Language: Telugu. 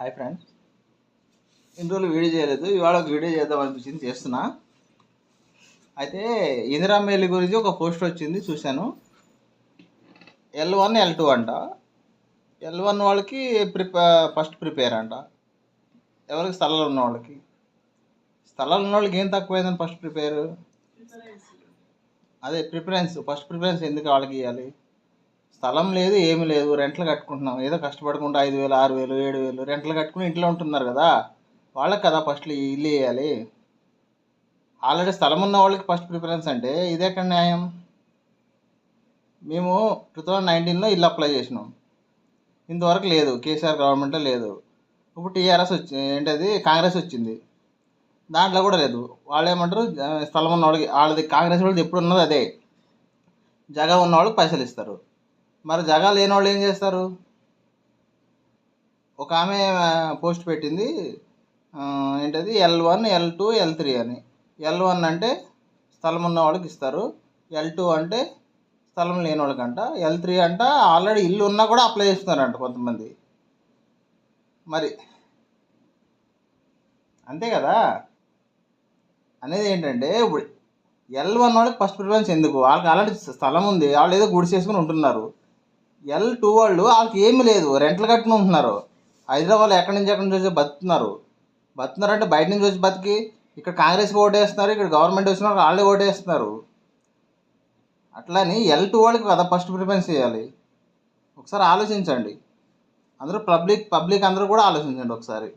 హాయ్ ఫ్రెండ్స్, ఇన్ని రోజులు వీడియో చేయలేదు. ఇవాళ ఒక వీడియో చేద్దాం అనిపించింది, చేస్తున్నా. అయితే ఇందిరమ్మ ఇల్లు గురించి ఒక పోస్ట్ వచ్చింది, చూశాను. L1 L2 అంట. L1 వాళ్ళకి ఫస్ట్ ప్రిపేర్ అంట. ఎవరికి స్థలాలు ఉన్న వాళ్ళకి. స్థలాలు ఉన్న వాళ్ళకి ఏం తక్కువైందని ఫస్ట్ ప్రిపేర్. అదే ప్రిఫరెన్స్, ఫస్ట్ ప్రిఫరెన్స్ ఎందుకు వాళ్ళకి ఇవ్వాలి? స్థలం లేదు, ఏమి లేదు, రెంట్లు కట్టుకుంటున్నాం. ఏదో కష్టపడకుండా 5,000, 6,000, 7,000 రెంట్లు కట్టుకుని ఇంట్లో ఉంటున్నారు కదా, వాళ్ళకి కదా ఫస్ట్ ఇల్లు వేయాలి. ఆల్రెడీ స్థలం ఉన్న వాళ్ళకి ఫస్ట్ ప్రిఫరెన్స్ అంటే ఇదెక్కడ న్యాయం? మేము 2019లో ఇల్లు అప్లై చేసినాం, ఇంతవరకు లేదు. కేసీఆర్ గవర్నమెంట్లో లేదు. ఇప్పుడు టీఆర్ఎస్ ఏంటది కాంగ్రెస్ వచ్చింది, దాంట్లో కూడా లేదు. వాళ్ళు ఏమంటారు, స్థలం ఉన్న వాళ్ళకి, వాళ్ళది కాంగ్రెస్ వాళ్ళది ఎప్పుడు ఉన్నది అదే, జగ ఉన్న వాళ్ళకి పైసలు ఇస్తారు. మరి జగా లేని వాళ్ళు ఏం చేస్తారు? ఒక ఆమె పోస్ట్ పెట్టింది, ఏంటది L1, L2, L3 అని. L1 అంటే స్థలం ఉన్న వాళ్ళకి ఇస్తారు, L2 అంటే స్థలం లేని వాళ్ళకంట, L3 అంట ఆల్రెడీ ఇల్లు ఉన్నా కూడా అప్లై చేస్తున్నారంట కొంతమంది. మరి అంతే కదా. అనేది ఏంటంటే, ఇప్పుడు L1 వాళ్ళకి ఫస్ట్ ప్రిఫరెన్స్ ఎందుకు? వాళ్ళకి ఆల్రెడీ స్థలం ఉంది, వాళ్ళు ఏదో గుడిసేసుకుని ఉంటున్నారు. L2 వాళ్ళు వాళ్ళకి ఏమీ లేదు, రెంట్లు కట్టుకుని ఉంటున్నారు. హైదరాబాద్లో ఎక్కడి నుంచి వచ్చి బతుకుతున్నారంటే బయట నుంచి వచ్చి బతికి ఇక్కడ కాంగ్రెస్కి ఓటేస్తున్నారు, ఇక్కడ గవర్నమెంట్ వచ్చిన వాళ్ళకి వాళ్ళే ఓటేస్తున్నారు. అట్లని L2 వాళ్ళకి కదా ఫస్ట్ ప్రిఫరెన్స్ చేయాలి. ఒకసారి ఆలోచించండి అందరూ, పబ్లిక్ అందరూ కూడా ఆలోచించండి ఒకసారి.